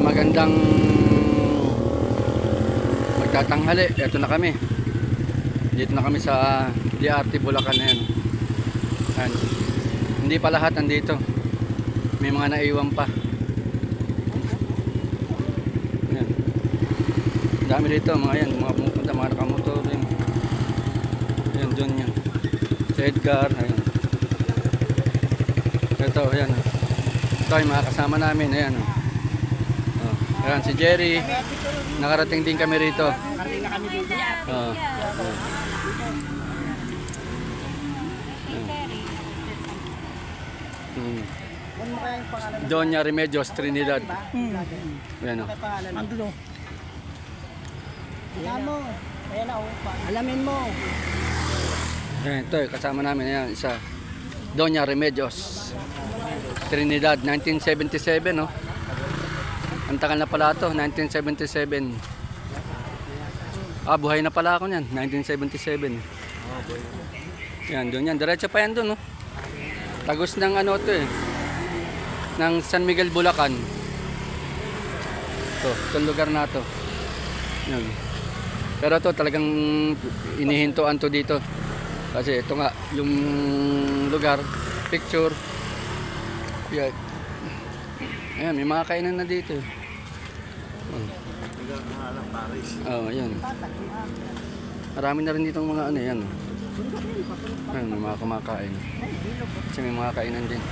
Magandang magtatanghali. Ito na kami. Dito na kami sa DRT Bulacan na yan. Ayan. Hindi pa lahat nandito. May mga naiwan pa. Ayan. Dami dito mga yan. Mga pumupunta, mga nakamotor. Ayan, dun yan. Si Edgar. Ayan. Ito, ayan. Ito yung mga kasama namin. Ayan. Ayan, si Jerry. Nakarating din kami rito. Doña Remedios Trinidad. Ayan o. Alamin mo. Ayan, ito kasama namin. Ayan, isa. Doña Remedios Trinidad, 1977 no. Ang tagal na pala ito, 1977. Buhay na pala ako niyan, 1977. Yan, doon yan. Diretso pa yan doon, no? Tagos ng ano ito eh. Ng San Miguel, Bulacan. Itong lugar na ito. Yan. Pero ito talagang inihintuan to dito. Kasi ito nga, yung lugar, picture. Yan. Ayan, may mga kainan na dito. Ayan. Marami na rin dito mga ano yan. Ayan, may mga kumakain. Kasi may mga kainan din.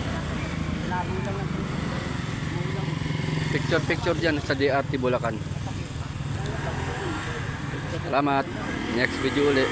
Picture dyan sa DRT Bulacan. Salamat. Next video ulit.